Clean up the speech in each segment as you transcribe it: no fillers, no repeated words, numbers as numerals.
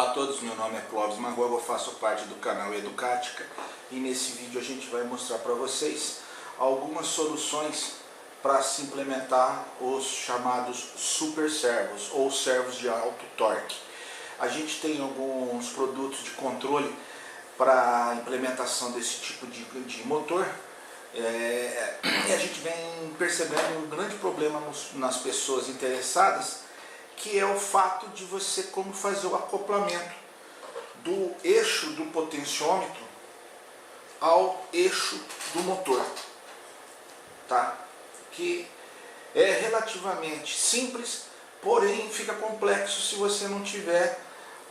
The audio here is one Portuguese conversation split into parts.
Olá a todos, meu nome é Clóvis Magog, eu faço parte do canal Educática e nesse vídeo a gente vai mostrar para vocês algumas soluções para se implementar os chamados super servos ou servos de alto torque. A gente tem alguns produtos de controle para a implementação desse tipo de motor e a gente vem percebendo um grande problema nas pessoas interessadas, que é o fato de você como fazer o acoplamento do eixo do potenciômetro ao eixo do motor, tá? Que é relativamente simples, porém fica complexo se você não tiver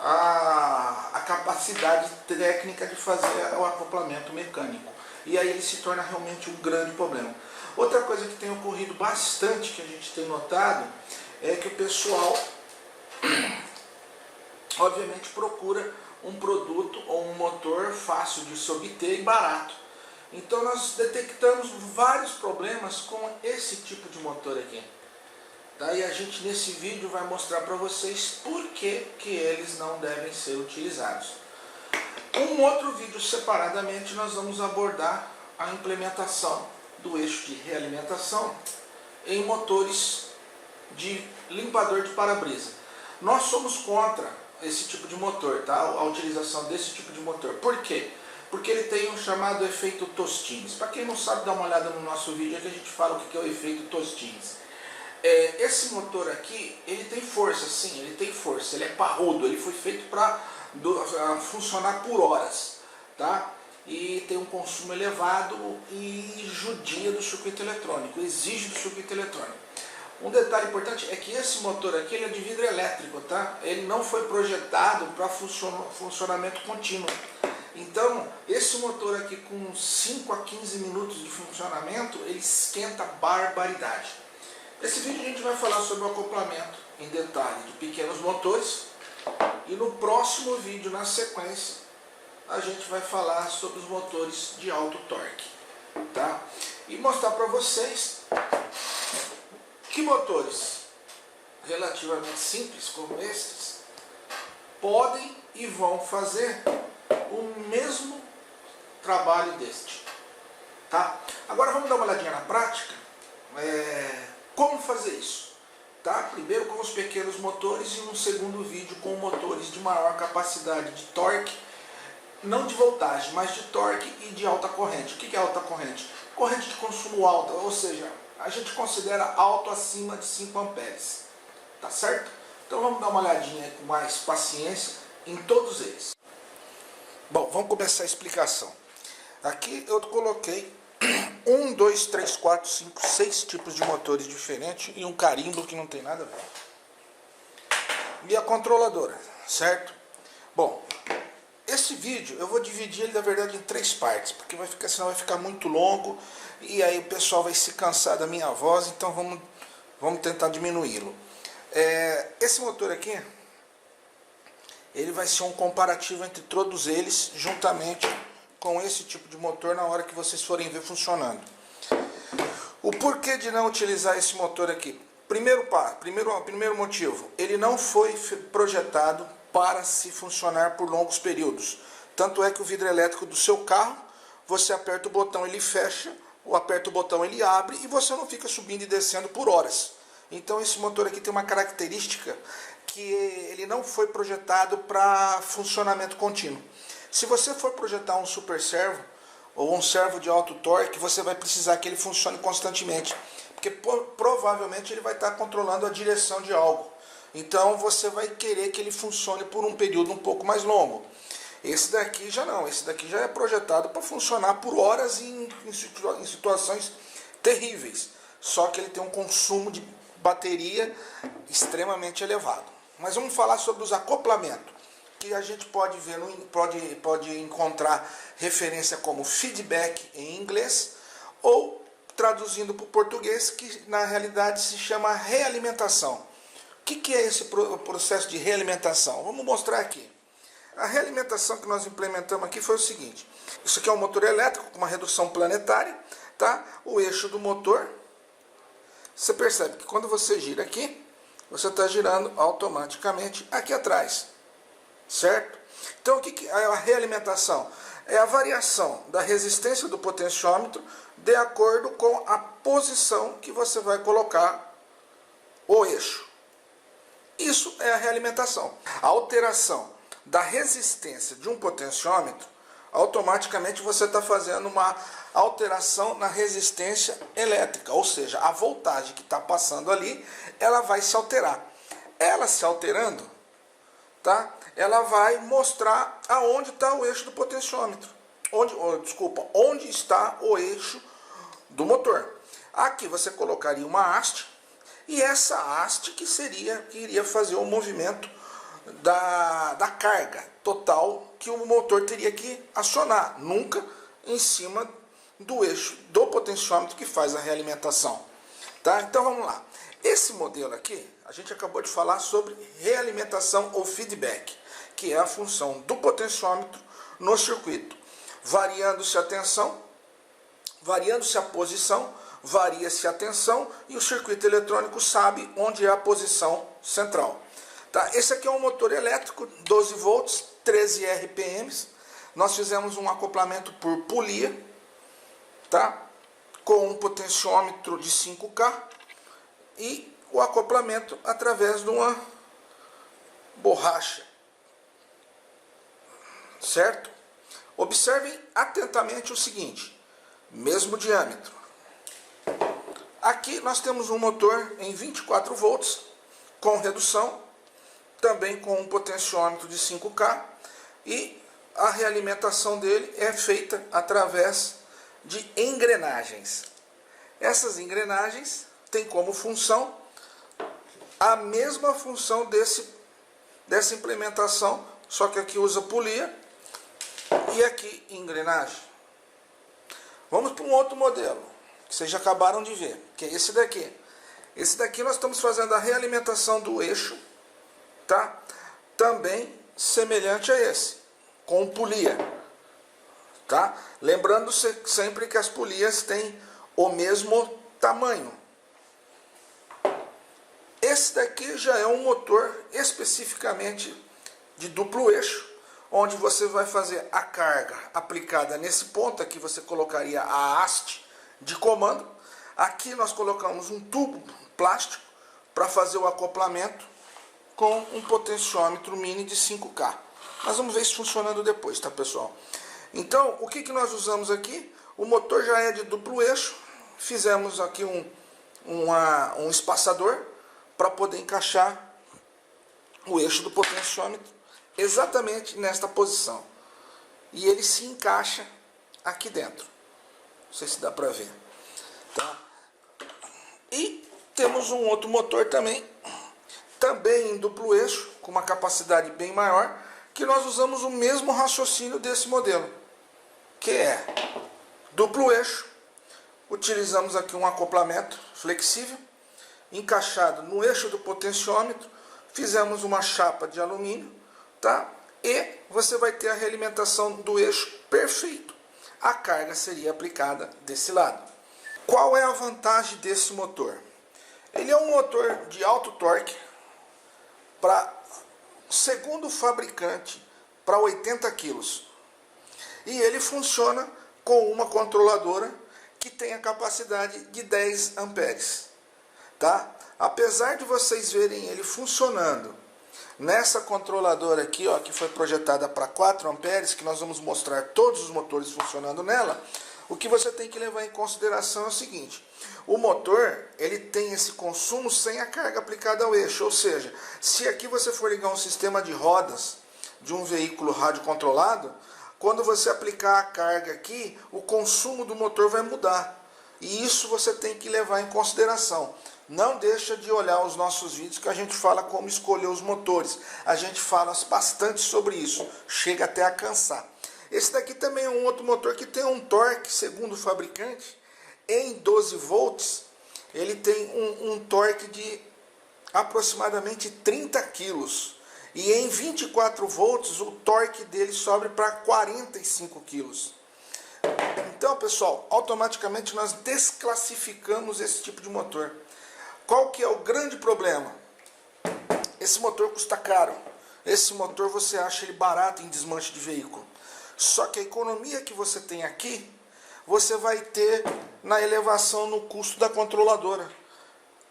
a capacidade técnica de fazer o acoplamento mecânico. E aí ele se torna realmente um grande problema. Outra coisa que tem ocorrido bastante, que a gente tem notado, é que o pessoal obviamente procura um produto ou um motor fácil de se obter e barato. Então nós detectamos vários problemas com esse tipo de motor aqui. Daí a gente nesse vídeo vai mostrar para vocês por que eles não devem ser utilizados. Um outro vídeo separadamente nós vamos abordar a implementação do eixo de realimentação em motores de limpador de para-brisa. Nós somos contra esse tipo de motor, tá? A utilização desse tipo de motor. Por quê? Porque ele tem um chamado efeito Tostines. Para quem não sabe, dá uma olhada no nosso vídeo é que a gente fala o que é o efeito Tostines. Esse motor aqui, ele tem força, sim, ele tem força, ele é parrudo, ele foi feito para funcionar por horas, tá? E tem um consumo elevado e judia do circuito eletrônico, exige do circuito eletrônico. Um detalhe importante é que esse motor aqui ele é de vidro elétrico, tá? Ele não foi projetado para funcionamento contínuo. Então, esse motor aqui com 5 a 15 minutos de funcionamento, ele esquenta barbaridade. Nesse vídeo a gente vai falar sobre o acoplamento em detalhe de pequenos motores e no próximo vídeo, na sequência, a gente vai falar sobre os motores de alto torque, tá? E mostrar para vocês que motores relativamente simples como estes podem e vão fazer o mesmo trabalho deste, tá? Agora vamos dar uma olhadinha na prática, como fazer isso, tá? Primeiro com os pequenos motores e um segundo vídeo com motores de maior capacidade de torque, não de voltagem, mas de torque e de alta corrente. O que é alta corrente? Corrente de consumo alta, ou seja, a gente considera alto acima de 5 amperes, tá certo? Então vamos dar uma olhadinha com mais paciência em todos eles. Bom, vamos começar a explicação. Aqui eu coloquei 1, 2, 3, 4, 5, 6 tipos de motores diferentes e um carimbo que não tem nada a ver. E a controladora, certo? Bom, esse vídeo eu vou dividir ele na verdade em 3 partes, porque senão vai ficar muito longo e aí o pessoal vai se cansar da minha voz, então vamos tentar diminuí-lo. Esse motor aqui, ele vai ser um comparativo entre todos eles, juntamente com esse tipo de motor na hora que vocês forem ver funcionando. O porquê de não utilizar esse motor aqui? Primeiro motivo, ele não foi projetado para se funcionar por longos períodos. Tanto é que o vidro elétrico do seu carro, você aperta o botão, ele fecha, ou aperta o botão, ele abre e você não fica subindo e descendo por horas. Então esse motor aqui tem uma característica que ele não foi projetado para funcionamento contínuo. Se você for projetar um super servo ou um servo de alto torque, você vai precisar que ele funcione constantemente, porque provavelmente ele vai estar controlando a direção de algo. Então você vai querer que ele funcione por um período um pouco mais longo. Esse daqui já não, esse daqui já é projetado para funcionar por horas em situações terríveis. Só que ele tem um consumo de bateria extremamente elevado. Mas vamos falar sobre os acoplamentos, que a gente pode ver, pode encontrar referência como feedback em inglês, ou traduzindo para o português, que na realidade se chama realimentação. O que é esse processo de realimentação? Vamos mostrar aqui. A realimentação que nós implementamos aqui foi o seguinte. Isso aqui é um motor elétrico com uma redução planetária, tá? O eixo do motor, você percebe que quando você gira aqui, você está girando automaticamente aqui atrás. certo? Então o que é a realimentação? É a variação da resistência do potenciômetro de acordo com a posição que você vai colocar o eixo. Isso é a realimentação. A alteração da resistência de um potenciômetro, automaticamente você está fazendo uma alteração na resistência elétrica, ou seja, a voltagem que está passando ali, ela vai se alterar. Ela se alterando, tá? Ela vai mostrar aonde está o eixo do potenciômetro. Onde está o eixo do motor. Aqui você colocaria uma haste, e essa haste que iria fazer o movimento da carga total que o motor teria que acionar, nunca em cima do eixo do potenciômetro que faz a realimentação. Tá? Então vamos lá. Esse modelo aqui, a gente acabou de falar sobre realimentação ou feedback, que é a função do potenciômetro no circuito. Variando-se a tensão, variando-se a posição, varia-se a tensão e o circuito eletrônico sabe onde é a posição central. Tá? Esse aqui é um motor elétrico, 12 volts, 13 RPMs. Nós fizemos um acoplamento por polia, tá? Com um potenciômetro de 5K e o acoplamento através de uma borracha, certo? Observem atentamente o seguinte, mesmo diâmetro. Aqui nós temos um motor em 24 volts, com redução, também com um potenciômetro de 5K, e a realimentação dele é feita através de engrenagens. Essas engrenagens têm como função a mesma função dessa implementação, só que aqui usa polia e aqui engrenagem. Vamos para um outro modelo, que vocês já acabaram de ver, que é esse daqui. Esse daqui nós estamos fazendo a realimentação do eixo, tá? Também semelhante a esse, com polia, tá? Lembrando sempre que as polias têm o mesmo tamanho. Esse daqui já é um motor especificamente de duplo eixo, onde você vai fazer a carga aplicada nesse ponto. Aqui você colocaria a haste de comando. Aqui nós colocamos um tubo plástico para fazer o acoplamento com um potenciômetro mini de 5K. Nós vamos ver isso funcionando depois, tá, pessoal? Então, o que nós usamos aqui? O motor já é de duplo eixo. Fizemos aqui um espaçador para poder encaixar o eixo do potenciômetro exatamente nesta posição. E ele se encaixa aqui dentro. Não sei se dá para ver. Tá? E temos um outro motor também em duplo eixo, com uma capacidade bem maior, que nós usamos o mesmo raciocínio desse modelo, que é duplo eixo. Utilizamos aqui um acoplamento flexível, encaixado no eixo do potenciômetro, fizemos uma chapa de alumínio, tá? E você vai ter a realimentação do eixo perfeito. A carga seria aplicada desse lado. Qual é a vantagem desse motor? Ele é um motor de alto torque, segundo o fabricante, para 80 kg. E ele funciona com uma controladora que tem a capacidade de 10 amperes. Tá? Apesar de vocês verem ele funcionando nessa controladora aqui, ó, que foi projetada para 4 amperes, que nós vamos mostrar todos os motores funcionando nela, o que você tem que levar em consideração é o seguinte: o motor ele tem esse consumo sem a carga aplicada ao eixo, ou seja, se aqui você for ligar um sistema de rodas de um veículo radiocontrolado, quando você aplicar a carga aqui, o consumo do motor vai mudar. E isso você tem que levar em consideração. Não deixa de olhar os nossos vídeos que a gente fala como escolher os motores. A gente fala bastante sobre isso, chega até a cansar. Esse daqui também é um outro motor que tem um torque, segundo o fabricante, em 12 volts. Ele tem um torque de aproximadamente 30 kg. E em 24 volts o torque dele sobe para 45 kg. Então, pessoal, automaticamente nós desclassificamos esse tipo de motor. Qual que é o grande problema? Esse motor custa caro. esse motor você acha ele barato em desmanche de veículo. Só que a economia que você tem aqui, você vai ter na elevação no custo da controladora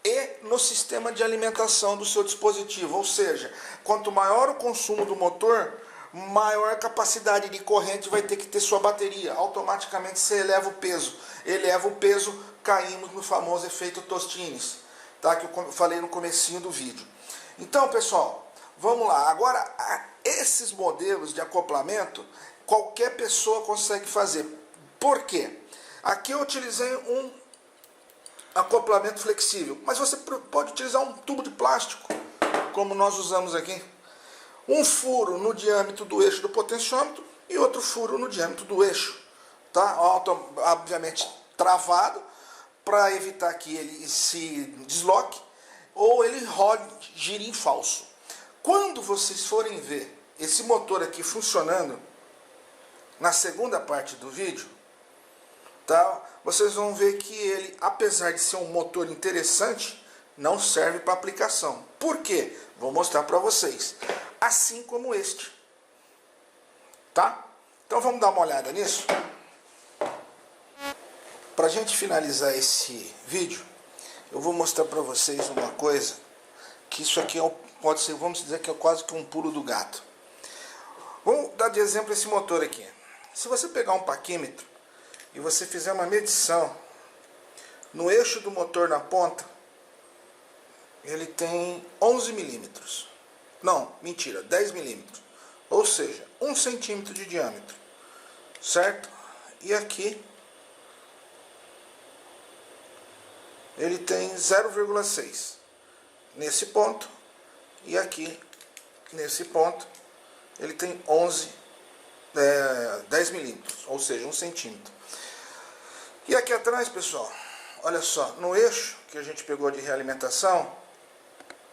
e no sistema de alimentação do seu dispositivo. Ou seja, quanto maior o consumo do motor, maior a capacidade de corrente vai ter que ter sua bateria. Automaticamente você eleva o peso. Eleva o peso, caímos no famoso efeito Tostines, tá? Que eu falei no comecinho do vídeo. Então, pessoal, vamos lá. Agora, esses modelos de acoplamento, qualquer pessoa consegue fazer. Por quê? Aqui eu utilizei um acoplamento flexível, mas você pode utilizar um tubo de plástico, como nós usamos aqui. Um furo no diâmetro do eixo do potenciômetro e outro furo no diâmetro do eixo, tá? Obviamente travado, para evitar que ele se desloque ou ele gire em falso. Quando vocês forem ver esse motor aqui funcionando, na segunda parte do vídeo, tá? Vocês vão ver que ele, apesar de ser um motor interessante, não serve para aplicação. Por quê? Vou mostrar para vocês. Assim como este. Tá? Então vamos dar uma olhada nisso. Para a gente finalizar esse vídeo, eu vou mostrar para vocês uma coisa, que isso aqui pode ser, vamos dizer que é quase que um pulo do gato. Vamos dar de exemplo esse motor aqui. Se você pegar um paquímetro e você fizer uma medição no eixo do motor na ponta, ele tem 11 milímetros. Não, mentira, 10 milímetros. Ou seja, 1 centímetro de diâmetro. Certo? E aqui ele tem 0,6 nesse ponto. E aqui, nesse ponto, ele tem 10 milímetros, ou seja, 1 centímetro. E aqui atrás, pessoal, olha só, no eixo que a gente pegou de realimentação,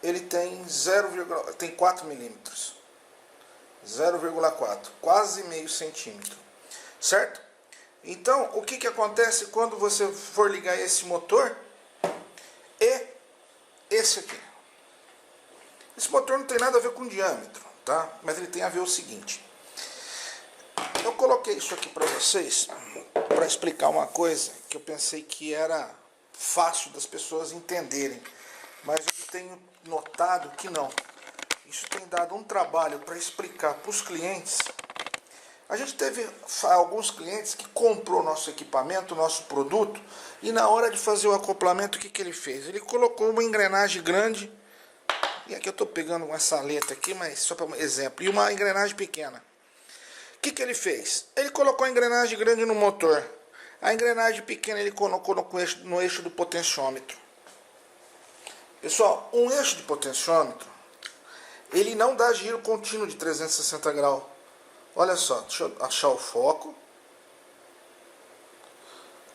ele tem 4 milímetros. 0,4, quase meio centímetro. Certo? Então, o que acontece quando você for ligar esse motor e esse aqui? Esse motor não tem nada a ver com diâmetro, tá? Mas ele tem a ver o seguinte. Eu coloquei isso aqui para vocês para explicar uma coisa que eu pensei que era fácil das pessoas entenderem, mas eu tenho notado que não. Isso tem dado um trabalho para explicar para os clientes. A gente teve alguns clientes que comprou nosso equipamento, nosso produto, e na hora de fazer o acoplamento, o que ele fez? Ele colocou uma engrenagem grande, e aqui eu estou pegando uma saleta aqui, mas só para um exemplo, e uma engrenagem pequena. O que ele fez? Ele colocou a engrenagem grande no motor, a engrenagem pequena ele colocou no eixo do potenciômetro. Pessoal, um eixo de potenciômetro, ele não dá giro contínuo de 360 graus. Olha só, deixa eu achar o foco.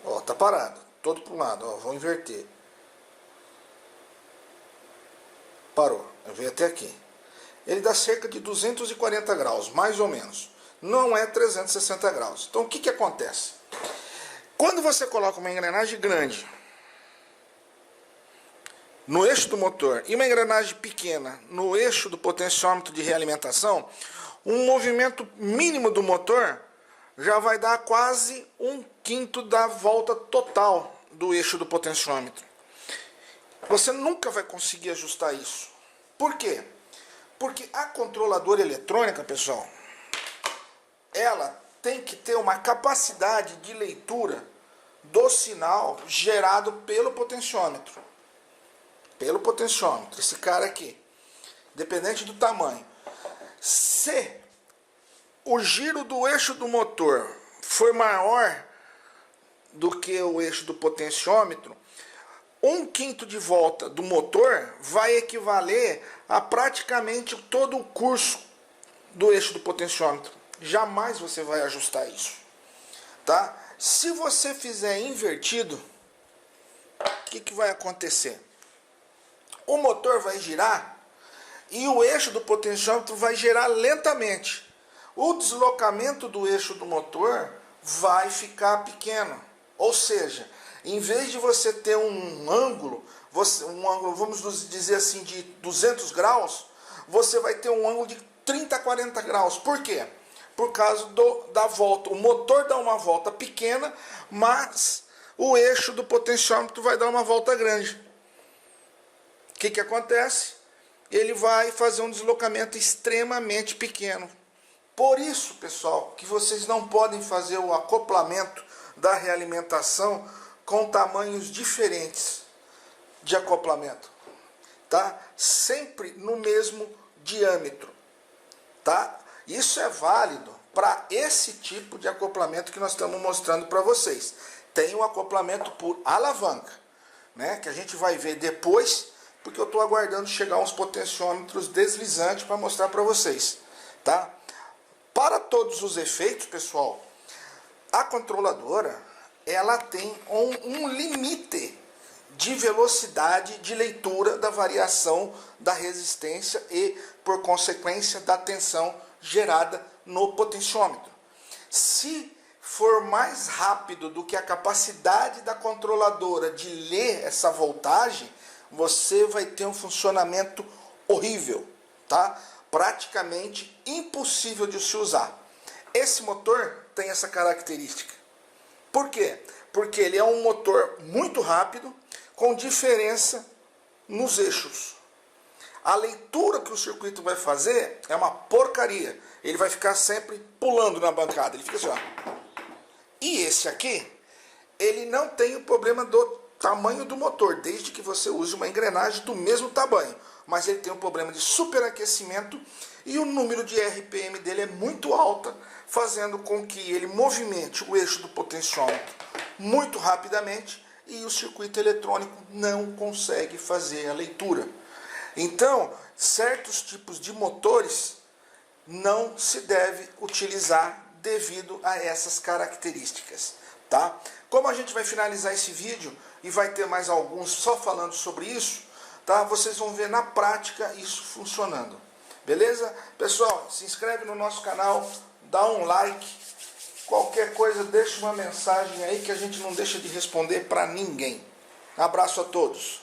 Ó, tá parado, todo para um lado, ó, vou inverter. Parou, eu venho até aqui. Ele dá cerca de 240 graus, mais ou menos. Não é 360 graus. Então o que acontece? Quando você coloca uma engrenagem grande no eixo do motor e uma engrenagem pequena no eixo do potenciômetro de realimentação, um movimento mínimo do motor já vai dar quase 1/5 da volta total do eixo do potenciômetro. Você nunca vai conseguir ajustar isso. Por quê? Porque a controladora eletrônica, pessoal, ela tem que ter uma capacidade de leitura do sinal gerado pelo potenciômetro. Pelo potenciômetro, esse cara aqui, dependente do tamanho. Se o giro do eixo do motor for maior do que o eixo do potenciômetro, 1/5 de volta do motor vai equivaler a praticamente todo o curso do eixo do potenciômetro. Jamais você vai ajustar isso, tá? Se você fizer invertido, o que vai acontecer? O motor vai girar e o eixo do potenciômetro vai girar lentamente. O deslocamento do eixo do motor vai ficar pequeno. Ou seja, em vez de você ter um ângulo, vamos dizer assim, de 200 graus, você vai ter um ângulo de 30, 40 graus. Por quê? Por causa da volta. O motor dá uma volta pequena, mas o eixo do potenciômetro vai dar uma volta grande. O que acontece? Ele vai fazer um deslocamento extremamente pequeno. Por isso, pessoal, que vocês não podem fazer o acoplamento da realimentação com tamanhos diferentes de acoplamento, tá? Sempre no mesmo diâmetro, tá? Isso é válido para esse tipo de acoplamento que nós estamos mostrando para vocês. Tem o acoplamento por alavanca, né? Que a gente vai ver depois, porque eu estou aguardando chegar uns potenciômetros deslizantes para mostrar para vocês, tá? Para todos os efeitos, pessoal, a controladora ela tem um limite de velocidade de leitura da variação da resistência e, por consequência, da tensão gerada no potenciômetro. Se for mais rápido do que a capacidade da controladora de ler essa voltagem, você vai ter um funcionamento horrível, tá? Praticamente impossível de se usar. Esse motor tem essa característica. Por quê? Porque ele é um motor muito rápido, com diferença nos eixos. A leitura que o circuito vai fazer é uma porcaria. Ele vai ficar sempre pulando na bancada. Ele fica assim, ó. E esse aqui, ele não tem o problema do tamanho do motor, desde que você use uma engrenagem do mesmo tamanho. Mas ele tem um problema de superaquecimento e o número de RPM dele é muito alta, fazendo com que ele movimente o eixo do potenciômetro muito rapidamente e o circuito eletrônico não consegue fazer a leitura. Então, certos tipos de motores não se deve utilizar devido a essas características, tá? Como a gente vai finalizar esse vídeo e vai ter mais alguns só falando sobre isso, tá? Vocês vão ver na prática isso funcionando. Beleza? Pessoal, se inscreve no nosso canal, dá um like. Qualquer coisa, deixa uma mensagem aí que a gente não deixa de responder para ninguém. Abraço a todos.